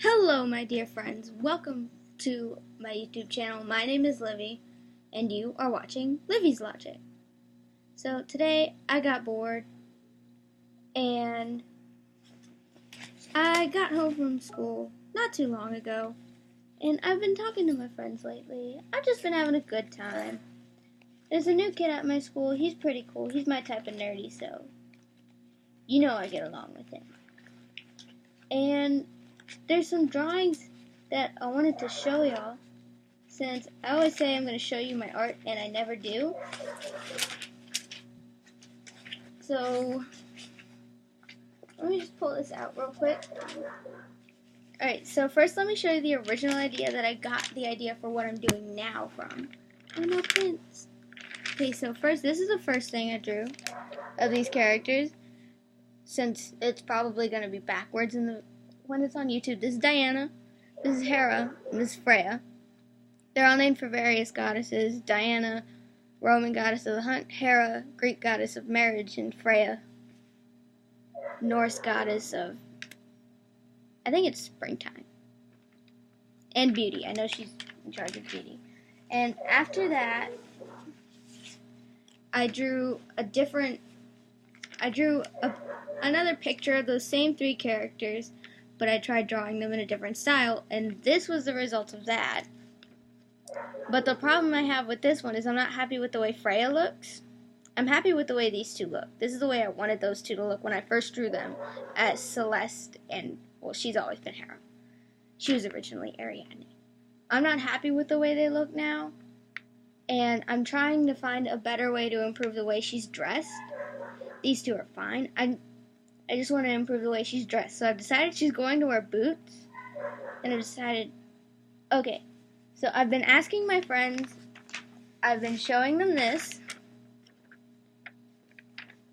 Hello, my dear friends. Welcome to my YouTube channel. My name is Livy, and you are watching Livy's Logic. So today I got bored, and I got home from school not too long ago, and I've been talking to my friends lately. I've just been having a good time. There's a new kid at my school. He's pretty cool. He's my type of nerdy, so you know I get along with him. And there's some drawings that I wanted to show y'all, since I always say I'm going to show you my art and I never do. So let me just pull this out real quick. Alright, so first let me show you the original idea that I got the idea for what I'm doing now from. Oh no, prints. Okay, so first, this is the first thing I drew of these characters, since it's probably going to be backwards when it's on YouTube. This is Diana, this is Hera, and this is Freya. They're all named for various goddesses. Diana, Roman goddess of the hunt; Hera, Greek goddess of marriage; and Freya, Norse goddess of, I think it's springtime, and beauty. I know she's in charge of beauty. And after that, I drew another picture of those same three characters, but I tried drawing them in a different style, and this was the result of that. But the problem I have with this one is I'm not happy with the way Freya looks. I'm happy with the way these two look. This is the way I wanted those two to look when I first drew them as Celeste and, well, she's always been Hera. She was originally Ariadne. I'm not happy with the way they look now, and I'm trying to find a better way to improve the way she's dressed. These two are fine. I just want to improve the way she's dressed. So I've decided she's going to wear boots, and I've decided, okay, so I've been asking my friends, I've been showing them this.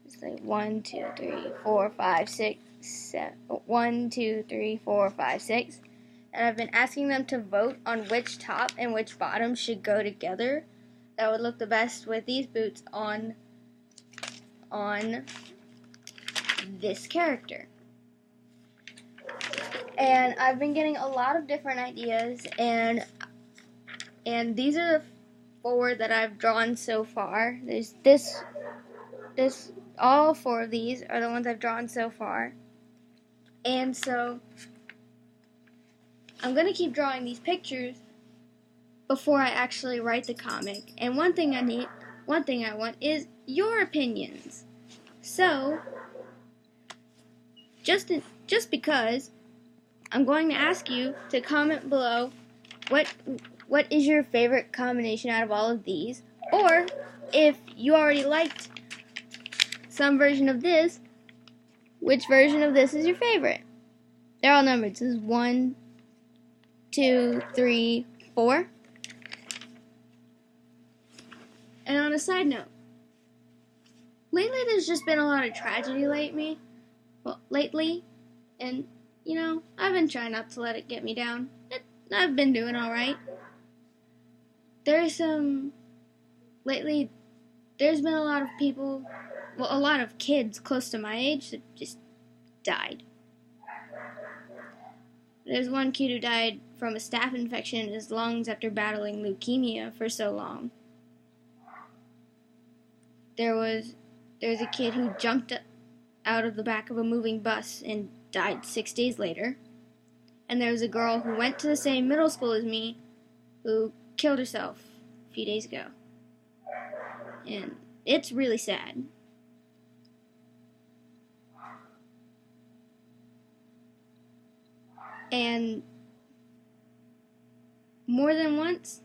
It's like 1, 2, 3, 4, 5, 6, 7. 1, 2, 3, 4, 5, 6. And I've been asking them to vote on which top and which bottom should go together. That would look the best with these boots on this character. And I've been getting a lot of different ideas, and these are the 4 that I've drawn so far. There's this, all 4 of these are the ones I've drawn so far. And so I'm gonna keep drawing these pictures before I actually write the comic. And one thing I want is your opinions. So just because, I'm going to ask you to comment below what is your favorite combination out of all of these, or if you already liked some version of this, which version of this is your favorite. They're all numbered. This is 1, 2, 3, 4. And on a side note, lately there's just been a lot of tragedy lately, and you know, I've been trying not to let it get me down. I've been doing alright. Lately, there's been a lot of people, well, a lot of kids close to my age that just died. There's one kid who died from a staph infection in his lungs after battling leukemia for so long. There's a kid who jumped out of the back of a moving bus and died 6 days later. And there was a girl who went to the same middle school as me who killed herself a few days ago. And it's really sad. And more than once,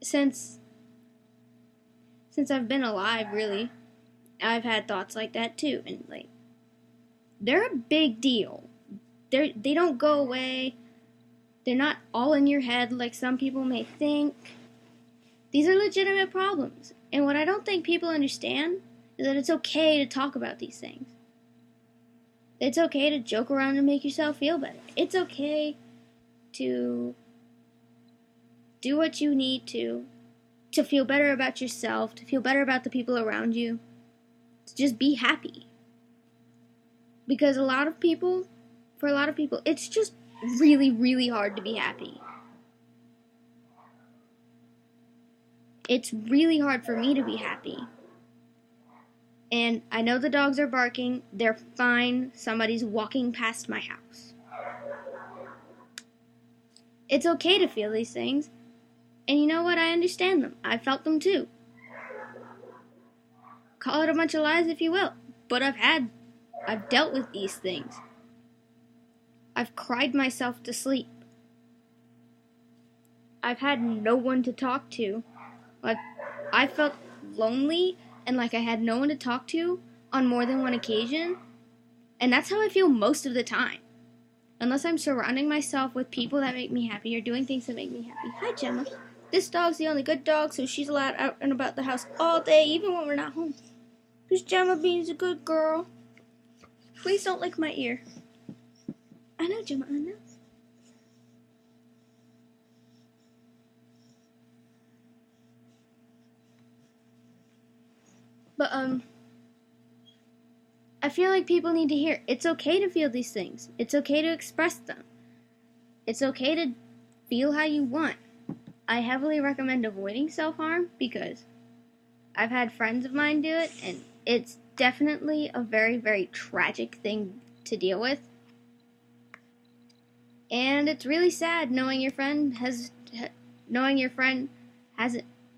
since I've been alive, really, I've had thoughts like that too, and like, they're a big deal. They don't go away. They're not all in your head like some people may think. These are legitimate problems, and what I don't think people understand is that it's okay to talk about these things. It's okay to joke around and make yourself feel better. It's okay to do what you need to feel better about yourself, to feel better about the people around you, to just be happy. Because for a lot of people, it's just really, really hard to be happy. It's really hard for me to be happy. And I know the dogs are barking. They're fine. Somebody's walking past my house. It's okay to feel these things. And you know what? I understand them. I felt them too. Call it a bunch of lies if you will. But I've dealt with these things. I've cried myself to sleep. I've had no one to talk to. Like, I felt lonely and like I had no one to talk to on more than one occasion. And that's how I feel most of the time. Unless I'm surrounding myself with people that make me happy or doing things that make me happy. Hi, Gemma. This dog's the only good dog, so she's allowed out and about the house all day, even when we're not home. Because Gemma Bean's a good girl. Please don't lick my ear. I know, Gemma, I know. But, I feel like people need to hear it's okay to feel these things. It's okay to express them. It's okay to feel how you want. I heavily recommend avoiding self-harm because I've had friends of mine do it, and it's definitely a very, very tragic thing to deal with. And it's really sad knowing your friend hasn't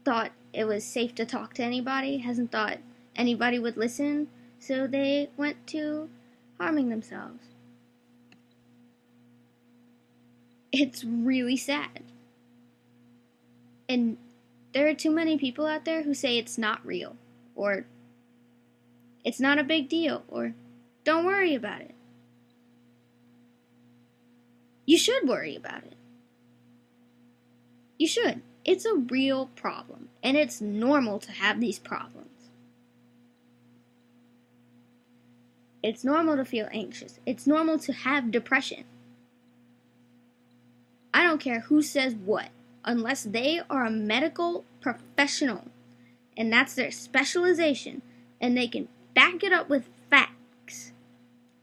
thought it was safe to talk to anybody, hasn't thought anybody would listen, so they went to harming themselves. It's really sad. And there are too many people out there who say it's not real, or it's not a big deal, or don't worry about it. You should worry about it. You should. It's a real problem, and it's normal to have these problems. It's normal to feel anxious. It's normal to have depression. I don't care who says what, unless they are a medical professional, and that's their specialization, and they can back it up with facts.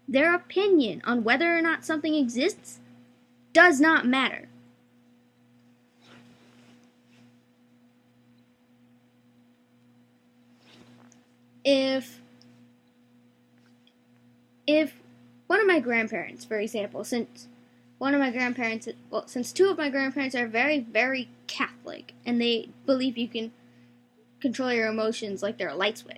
Their opinion on whether or not something exists does not matter. If one of my grandparents, for example, since two of my grandparents are very, very Catholic, and they believe you can control your emotions like they're a light switch.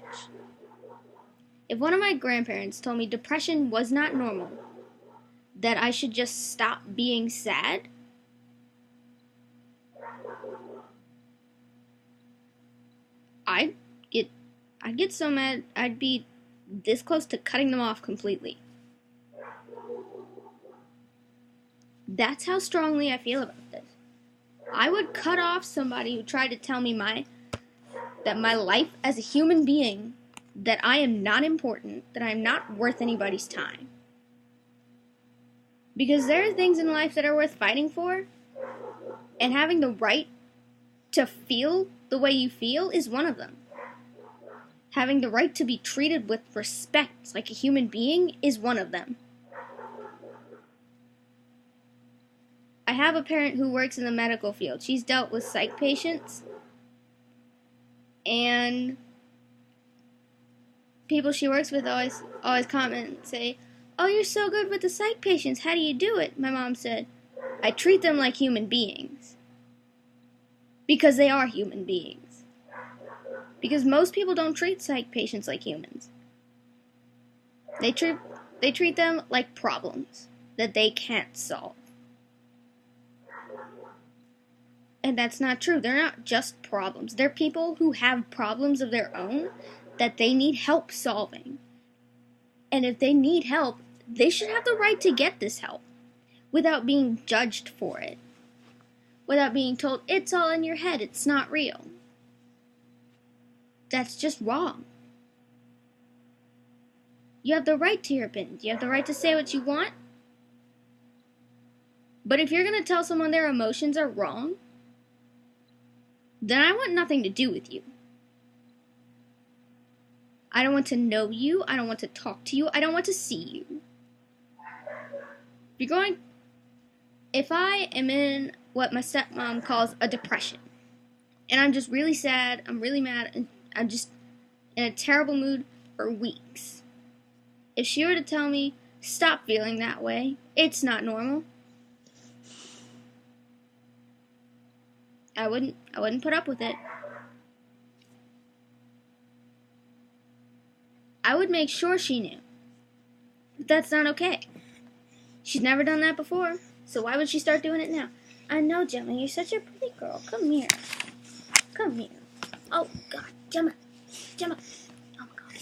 If one of my grandparents told me depression was not normal, that I should just stop being sad, I'd get so mad I'd be this close to cutting them off completely. That's how strongly I feel about this. I would cut off somebody who tried to tell me that my life as a human being, that I am not important, that I am not worth anybody's time. Because there are things in life that are worth fighting for, and having the right to feel the way you feel is one of them. Having the right to be treated with respect like a human being is one of them. I have a parent who works in the medical field. She's dealt with psych patients, and people she works with always comment and say, "Oh, you're so good with the psych patients. How do you do it?" My mom said, "I treat them like human beings." Because they are human beings. Because most people don't treat psych patients like humans. They treat them like problems that they can't solve. And that's not true. They're not just problems. They're people who have problems of their own that they need help solving. And if they need help, they should have the right to get this help without being judged for it. Without being told, it's all in your head, it's not real. That's just wrong. You have the right to your opinions. You have the right to say what you want. But if you're going to tell someone their emotions are wrong, then I want nothing to do with you. I don't want to know you. I don't want to talk to you. I don't want to see you. If I am in what my stepmom calls a depression, and I'm just really sad, I'm really mad, and I'm just in a terrible mood for weeks, if she were to tell me, stop feeling that way, it's not normal, I wouldn't put up with it. I would make sure she knew. But that's not okay. She's never done that before, so why would she start doing it now? I know, Gemma, you're such a pretty girl. Come here. Come here. Oh, God. Gemma. Gemma. Oh, my God.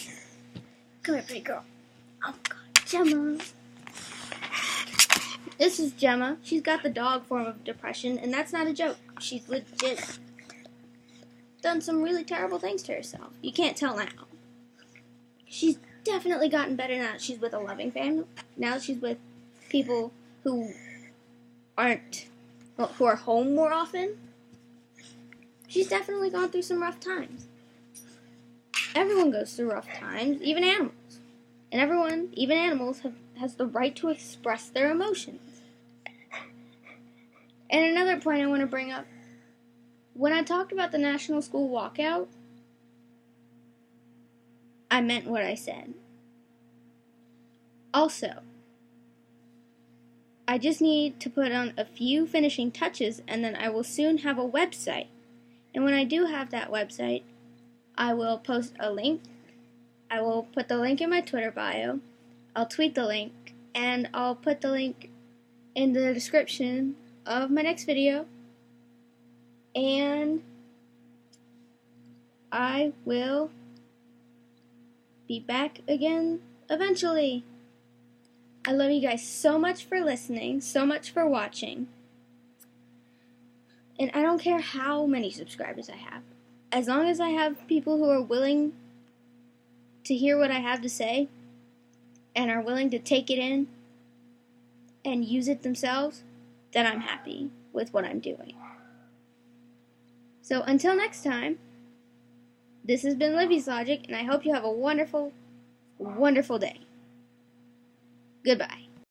Come here, pretty girl. Oh, God. Gemma. This is Gemma. She's got the dog form of depression, and that's not a joke. She's legit done some really terrible things to herself. You can't tell now. She's definitely gotten better now that she's with a loving family. Now that she's with people who who are home more often. She's definitely gone through some rough times. Everyone goes through rough times, even animals. And everyone, even animals, has the right to express their emotions. And another point I want to bring up, when I talked about the National School Walkout, I meant what I said. Also, I just need to put on a few finishing touches, and then I will soon have a website. And when I do have that website, I will post a link. I will put the link in my Twitter bio. I'll tweet the link, and I'll put the link in the description of my next video. And I will be back again eventually. I love you guys so much for listening, so much for watching. And I don't care how many subscribers I have. As long as I have people who are willing to hear what I have to say and are willing to take it in and use it themselves, then I'm happy with what I'm doing. So until next time, this has been Livy's Logic, and I hope you have a wonderful, wonderful day. Goodbye.